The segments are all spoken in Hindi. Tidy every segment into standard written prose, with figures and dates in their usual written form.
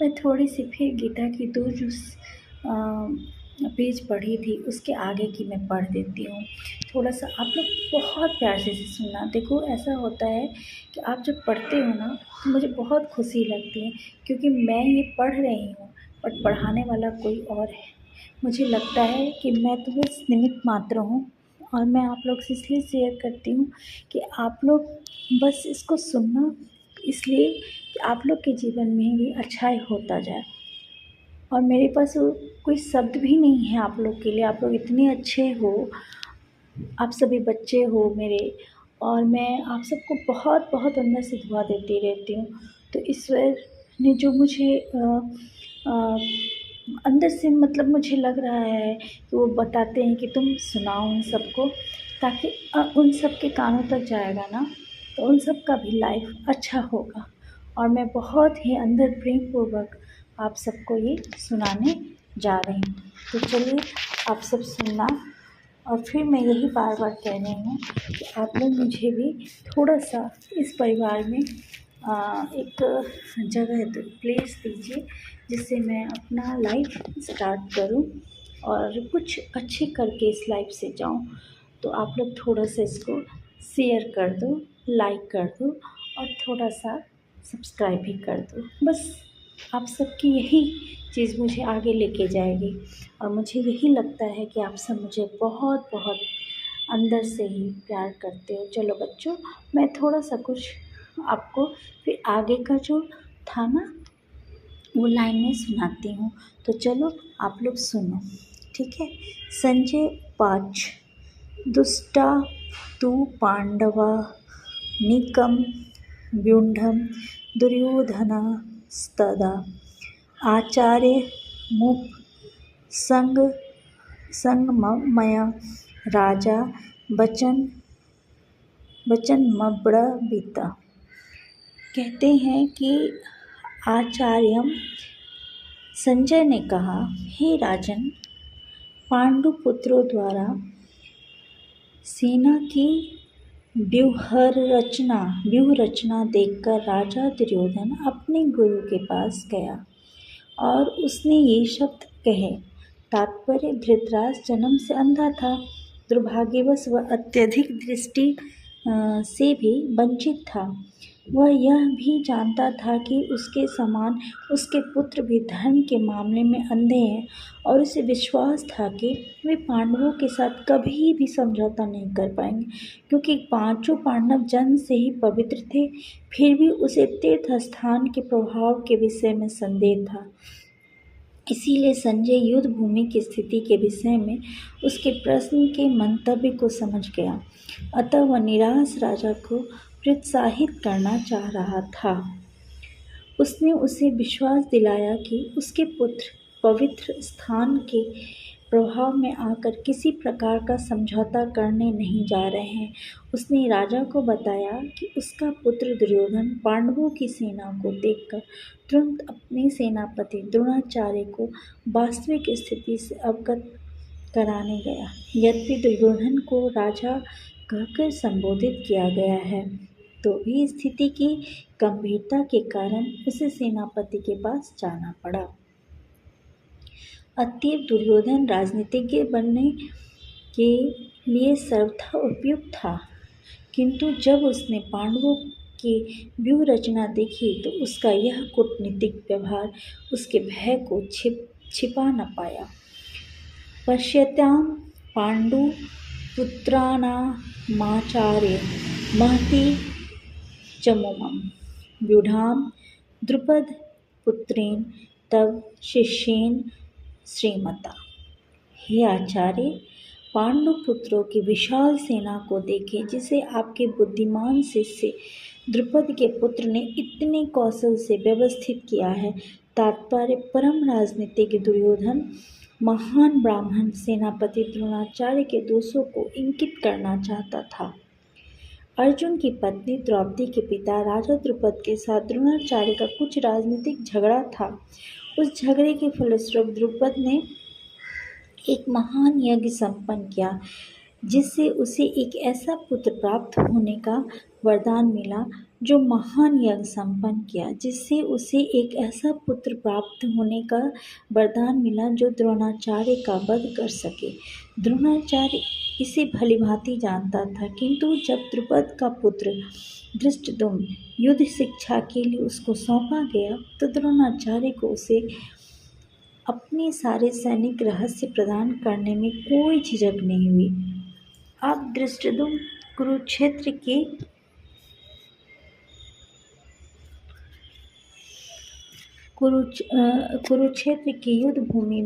मैं थोड़ी सी फिर गीता की दो जो पेज पढ़ी थी उसके आगे की मैं पढ़ देती हूँ। थोड़ा सा आप लोग बहुत प्यार से इसे सुनना। देखो ऐसा होता है कि आप जब पढ़ते हो ना तो मुझे बहुत खुशी लगती है, क्योंकि मैं ये पढ़ रही हूँ बट पढ़ाने वाला कोई और है। मुझे लगता है कि मैं तो बस निमित्त मात्र हूँ, और मैं आप लोग से इसलिए शेयर करती हूँ कि आप लोग बस इसको सुनना, इसलिए कि आप लोग के जीवन में भी अच्छाई होता जाए। और मेरे पास कोई शब्द भी नहीं है आप लोग के लिए। आप लोग इतने अच्छे हो, आप सभी बच्चे हो मेरे, और मैं आप सबको बहुत बहुत अंदर से दुआ देती रहती हूँ। तो ईश्वर ने जो मुझे अ, अंदर से मतलब मुझे लग रहा है कि वो बताते हैं कि तुम सुनाओ उन सबको, ताकि उन सब के कानों तक जाएगा ना तो उन सब का भी लाइफ अच्छा होगा। और मैं बहुत ही अंदर प्रेम पूर्वक आप सबको ये सुनाने जा रही हूँ। तो चलिए आप सब सुनना। और फिर मैं यही बार बार कह रही हूँ कि आप लोग मुझे भी थोड़ा सा इस परिवार में एक जगह दो, प्लेस दीजिए, जिससे मैं अपना लाइफ स्टार्ट करूँ और कुछ अच्छे करके इस लाइफ से जाऊँ। तो आप लोग थोड़ा सा इसको शेयर कर दो, लाइक कर दो, और थोड़ा सा सब्सक्राइब भी कर दो। बस आप सबकी यही चीज़ मुझे आगे लेके जाएगी, और मुझे यही लगता है कि आप सब मुझे बहुत बहुत अंदर से ही प्यार करते हो। चलो बच्चों, मैं थोड़ा सा कुछ आपको फिर आगे का जो था ना वो लाइन में सुनाती हूँ। तो चलो आप लोग सुनो, ठीक है। संजय 5। दुष्टा तु पांडवा निकम व्यूढ़ं दुर्योधनस्तदा आचार्य मुप संगमय राजा वचनमब्रवीत। कहते हैं कि आचार्य संजय ने कहा, हे राजन, पांडुपुत्रों द्वारा सेना की व्यूह रचना देखकर राजा दुर्योधन अपने गुरु के पास गया और उसने ये शब्द कहे। तात्पर्य, धृतराष्ट्र जन्म से अंधा था, दुर्भाग्यवश वह अत्यधिक दृष्टि से भी वंचित था। वह यह भी जानता था कि उसके समान उसके पुत्र भी धर्म के मामले में अंधे हैं, और उसे विश्वास था कि वे पांडवों के साथ कभी भी समझौता नहीं कर पाएंगे, क्योंकि पांचों पांडव जन्म से ही पवित्र थे। फिर भी उसे तीर्थ स्थान के प्रभाव के विषय में संदेह था। इसीलिए संजय युद्ध भूमि की स्थिति के विषय में उसके प्रश्न के मंतव्य को समझ गया। अतः वह निराश राजा को प्रोत्साहित करना चाह रहा था। उसने उसे विश्वास दिलाया कि उसके पुत्र पवित्र स्थान के प्रभाव में आकर किसी प्रकार का समझौता करने नहीं जा रहे हैं। उसने राजा को बताया कि उसका पुत्र दुर्योधन पांडवों की सेना को देखकर तुरंत अपने सेनापति द्रोणाचार्य को वास्तविक स्थिति से अवगत कराने गया। यद्यपि दुर्योधन को राजा कहकर संबोधित किया गया है, तो भी स्थिति की गंभीरता के कारण उसे सेनापति के पास जाना पड़ा। अतएव दुर्योधन राजनीतिज्ञ बनने के लिए सर्वथा उपयुक्त था, किंतु जब उसने पांडवों की व्यूह रचना देखी तो उसका यह कूटनीतिक व्यवहार उसके भय को छिपा न पाया। पश्यतां पाण्डुपुत्राणामाचार्य महती चमुमं व्यूढ़ां द्रुपदपुत्रेण तव शिष्येन श्रीमता। हे आचार्य, पांडुपुत्रों की विशाल सेना को देखें, जिसे आपके बुद्धिमान शिष्य द्रुपद के पुत्र ने इतने कौशल से व्यवस्थित किया है। तात्पर्य, परम राजनीतिज्ञ दुर्योधन महान ब्राह्मण सेनापति द्रोणाचार्य के दोषों को इंगित करना चाहता था। अर्जुन की पत्नी द्रौपदी के पिता राजा द्रुपद के साथ द्रोणाचार्य का कुछ राजनीतिक झगड़ा था। उस झगड़े के फलस्वरूप द्रुपद ने एक महान यज्ञ संपन्न किया। जिससे उसे एक ऐसा पुत्र प्राप्त होने का वरदान मिला जो महान यज्ञ संपन्न किया, जिससे उसे एक ऐसा पुत्र प्राप्त होने का वरदान मिला जो द्रोणाचार्य का वध कर सके। द्रोणाचार्य इसे भलीभांति जानता था, किंतु जब द्रुपद का पुत्र धृष्टद्युम्न युद्ध शिक्षा के लिए उसको सौंपा गया तो द्रोणाचार्य को उसे अपने सारे सैनिक रहस्य प्रदान करने में कोई झिझक नहीं हुई। अब धृष्टद्युम्न कुरुक्षेत्र की युद्ध भूमि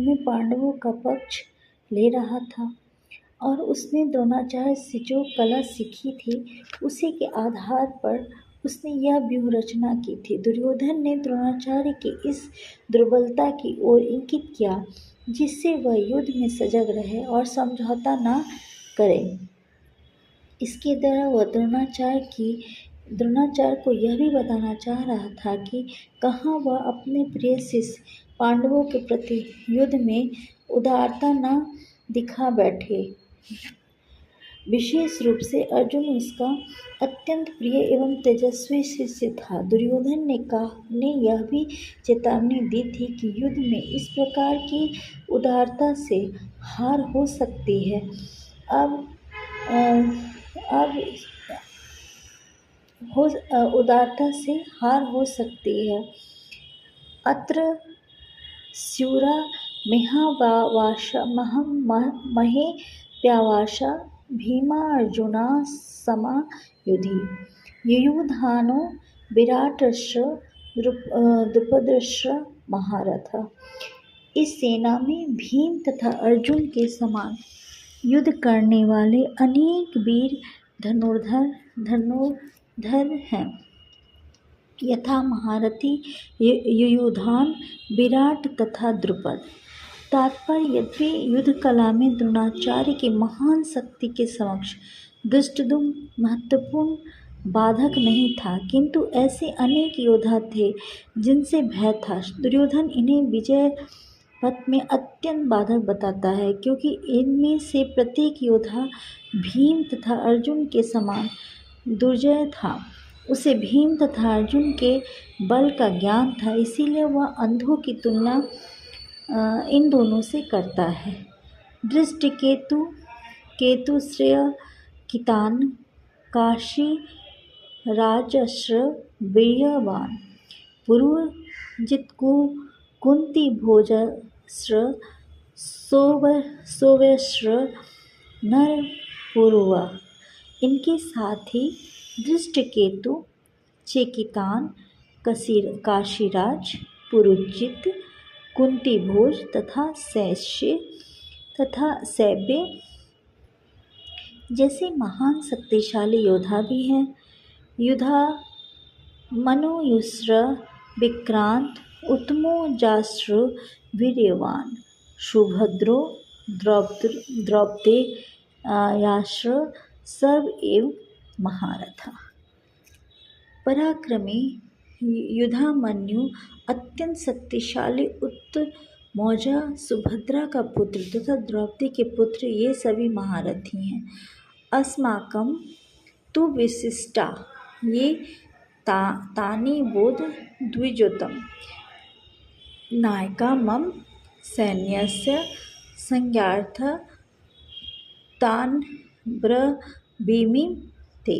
में पांडवों का पक्ष ले रहा था और उसने द्रोणाचार्य से जो कला सीखी थी उसी के आधार पर उसने यह व्यूह रचना की थी। दुर्योधन ने द्रोणाचार्य की इस दुर्बलता की ओर इंगित किया जिससे वह युद्ध में सजग रहे और समझौता न करे। इसके द्वारा वह द्रोणाचार्य को यह भी बताना चाह रहा था कि कहाँ वह अपने प्रिय शिष्य पांडवों के प्रति युद्ध में उदारता न दिखा बैठे। विशेष रूप से अर्जुन उसका अत्यंत प्रिय एवं तेजस्वी शिष्य था। दुर्योधन ने यह भी चेतावनी दी थी कि युद्ध में इस प्रकार की उदारता से हार हो सकती है। अत्र स्यूरा महेप्यावाशा भीमार्जुना समा युधि युयुधानो विराटश्च द्रुपदश्च महारथ। इस सेना में भीम तथा अर्जुन के समान युद्ध करने वाले अनेक वीर धनुर्धर हैं, यथा महारथी युयुधान, विराट तथा द्रुपद। तात्पर्य, यद्यपि युद्ध कला में द्रोणाचार्य की महान शक्ति के समक्ष धृष्टद्युम्न महत्वपूर्ण बाधक नहीं था, किंतु ऐसे अनेक योद्धा थे जिनसे भय था। दुर्योधन इन्हें विजय पथ में अत्यंत बाधक बताता है, क्योंकि इनमें से प्रत्येक योद्धा भीम तथा अर्जुन के समान दुर्जय था। उसे भीम तथा अर्जुन के बल का ज्ञान था, इसीलिए वह अंधों की तुलना इन दोनों से करता है। केतुश्रेय कितान काशी राजश्र वीर्यवान पुरुजित कुंती भोजश्र सौव्यश्र नरपुरुवा। इनके साथ ही धृष्टकेतु, चेकितान, काशीराज, पुरुजित, कुंतीभोज तथा सैव्य जैसे महान शक्तिशाली योद्धा भी हैं। मनुयुस्र विक्रांत, उत्तमो जाश्रु वीर्यवान, सुभद्रो द्रौपदेयाश्र सर्व एव महारथा। पराक्रमी युधामन्यु, अत्यंत शक्तिशाली उत्तमौजा, सुभद्रा का पुत्र तथा द्रौपदी के पुत्र, ये सभी महारथी हैं। अस्माकं तु विशिष्टा ये तानि बोध द्विजोतम नायका मम सैन्यस्य संज्ञार्थ तान् ब्रवीमि ते।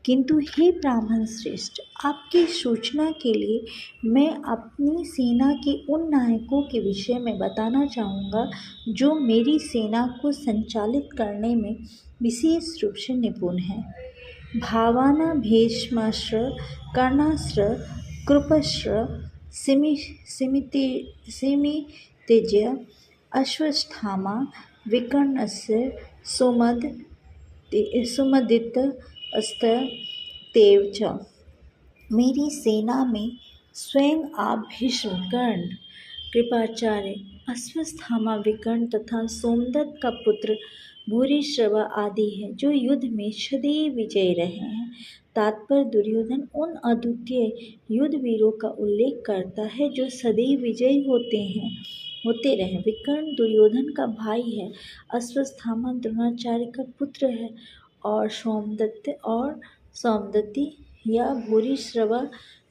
किंतु हे ब्राह्मण श्रेष्ठ, आपकी सूचना के लिए मैं अपनी सेना के उन नायकों के विषय में बताना चाहूँगा जो मेरी सेना को संचालित करने में विशेष रूप से निपुण हैं। भावाना भीष्माश्र, कर्णाश्र, कृपश्र, सिमितेज, अश्वत्थामा, विकर्णस्य, सुमदितस्तथैव च। मेरी सेना में स्वयं आप भीष्म, कर्ण, कृपाचार्य, अश्वत्थामा, विकर्ण तथा सोमदत्त का पुत्र भूरिश्रव आदि हैं, जो युद्ध में सदैव विजयी रहे हैं। तात्पर्य, दुर्योधन उन अद्वितीय युद्धवीरों का उल्लेख करता है जो सदैव विजयी होते हैं। होते रहे। विकर्ण दुर्योधन का भाई है, अश्वत्थामा द्रोणाचार्य का पुत्र है और सौमदत्ति या भूरिश्रवा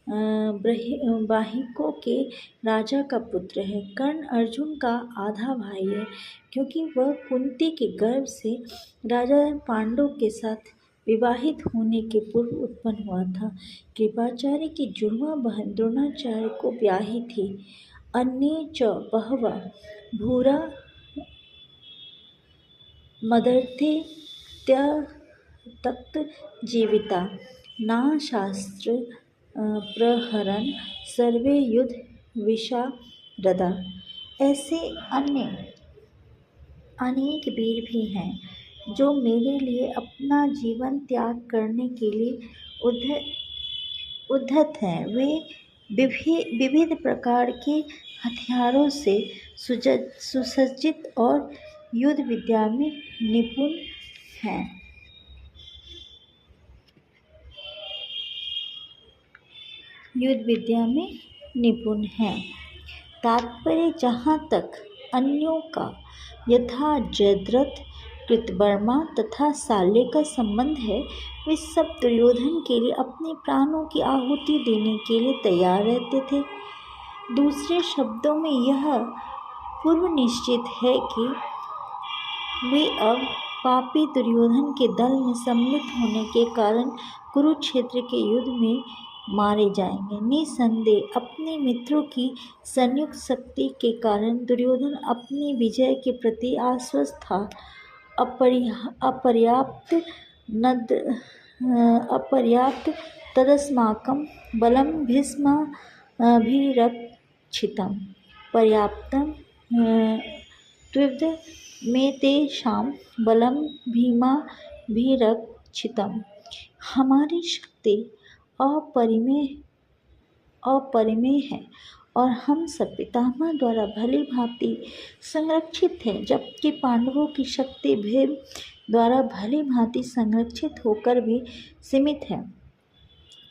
बाहिकों के राजा का पुत्र है। कर्ण अर्जुन का आधा भाई है, क्योंकि वह कुंती के गर्भ से राजा पांडु के साथ विवाहित होने के पूर्व उत्पन्न हुआ था। कृपाचार्य की जुड़वा बहन द्रोणाचार्य को ब्याही थी। अन्ये च बहवः भूरा मदर्थे त्यक्त जीविता ना शास्त्र प्रहरन सर्वे युद्ध विशारदा। ऐसे अन्य अनेक वीर भी हैं जो मेरे लिए अपना जीवन त्याग करने के लिए उद्धत हैं। वे विविध प्रकार के हथियारों से सुसज्जित और युद्ध विद्या में निपुण हैं। तात्पर्य जहाँ तक अन्यों का यथा जयद्रथ, कृतवर्मा तथा शाल्य का संबंध है, वे सब दुर्योधन के लिए अपने प्राणों की आहुति देने के लिए तैयार रहते थे। दूसरे शब्दों में यह पूर्व निश्चित है कि वे अब पापी दुर्योधन के दल में सम्मिलित होने के कारण कुरुक्षेत्र के युद्ध में मारे जाएंगे। निसंदेह अपने मित्रों की संयुक्त शक्ति के कारण दुर्योधन अपनी विजय के प्रति आश्वस्त था। अपर्याप्त तदस्माकं बलं भीष्माभिरक्षितं पर्याप्तं त्विदमेतेषां बलं भीमाभिरक्षितं। हमारी शक्ति अपरिमेय है और हम सब पितामह द्वारा भली भांति संरक्षित हैं, जबकि पांडवों की शक्ति भीम द्वारा भली भांति संरक्षित होकर भी सीमित है।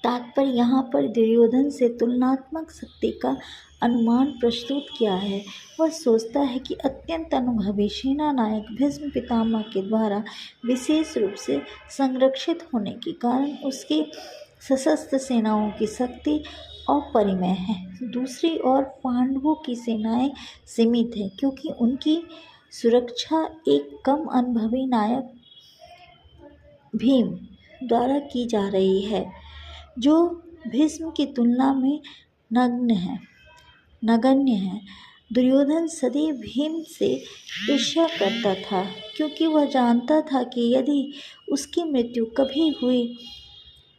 तात्पर्य यहाँ पर दुर्योधन से तुलनात्मक शक्ति का अनुमान प्रस्तुत किया है। वह सोचता है कि अत्यंत अनुभवी सेना नायक भीष्म पितामह के द्वारा विशेष रूप से संरक्षित होने के कारण उसकी सशस्त्र सेनाओं की शक्ति अपरिमेय है। दूसरी ओर पांडवों की सेनाएं सीमित है, क्योंकि उनकी सुरक्षा एक कम अनुभवी नायक भीम द्वारा की जा रही है, जो भीष्म की तुलना में नगण्य है। दुर्योधन सदैव भीम से ईर्ष्या करता था, क्योंकि वह जानता था कि यदि उसकी मृत्यु कभी हुई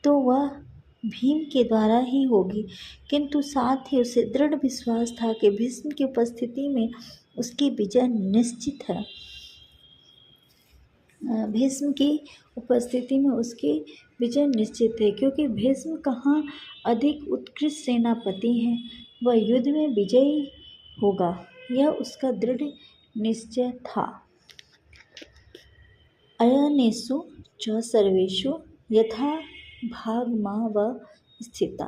तो वह भीम के द्वारा ही होगी, किंतु साथ ही उसे दृढ़ विश्वास था कि भीष्म की उपस्थिति में उसकी विजय निश्चित है। भीष्म की उपस्थिति में उसकी विजय निश्चित है, क्योंकि भीष्म कहाँ अधिक उत्कृष्ट सेनापति हैं, वह युद्ध में विजयी होगा, यह उसका दृढ़ निश्चय था। अयनेषु च सर्वेषु यथा भागमावस्थिता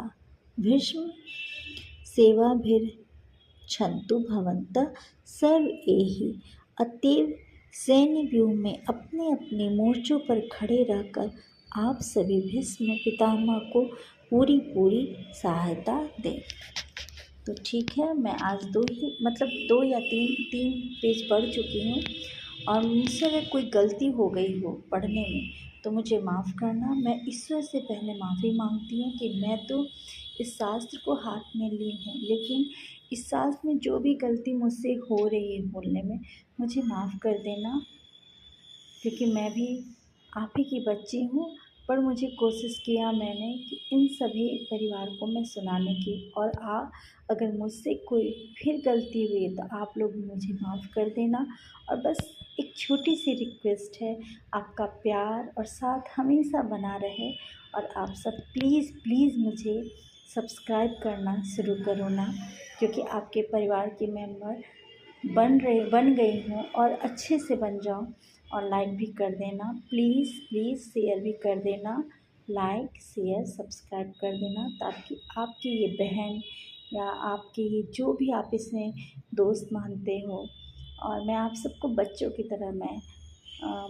भीष्म सेवाभिर्यच्छन्तु भवन्तः सर्व एहि। अतएव सैन्य व्यूह में अपने अपने मोर्चों पर खड़े रहकर आप सभी भीष्म पितामह को पूरी सहायता दें। तो ठीक है, मैं आज दो या तीन पेज पढ़ चुकी हूँ, और मुझसे अगर कोई गलती हो गई हो पढ़ने में तो मुझे माफ़ करना। मैं ईश्वर से पहले माफ़ी मांगती हूँ कि मैं तो इस शास्त्र को हाथ में ली हूँ, लेकिन इस शास्त्र में जो भी गलती मुझसे हो रही है बोलने में, मुझे माफ़ कर देना, क्योंकि मैं भी आप ही की बच्ची हूँ। पर मुझे कोशिश किया मैंने कि इन सभी परिवार को मैं सुनाने की, और अगर मुझसे कोई फिर गलती हुई तो आप लोग मुझे माफ़ कर देना। और बस एक छोटी सी रिक्वेस्ट है, आपका प्यार और साथ हमेशा बना रहे, और आप सब प्लीज़ मुझे सब्सक्राइब करना शुरू करो ना, क्योंकि आपके परिवार के मेंबर बन गई हूँ, और अच्छे से बन जाऊँ। और लाइक भी कर देना प्लीज़ शेयर भी कर देना, लाइक शेयर सब्सक्राइब कर देना, ताकि आपकी ये बहन, या आपके जो भी आप इसमें दोस्त मानते हो, और मैं आप सबको बच्चों की तरह मैं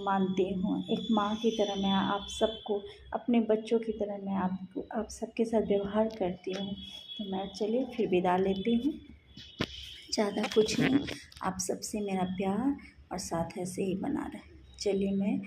मानती हूँ। एक माँ की तरह मैं आप सबको अपने बच्चों की तरह मैं आप सबके साथ व्यवहार करती हूँ। तो मैं चलिए फिर विदा लेती हूँ। ज़्यादा कुछ नहीं, आप सबसे मेरा प्यार और साथ ऐसे ही बना रहे। चलिए मैं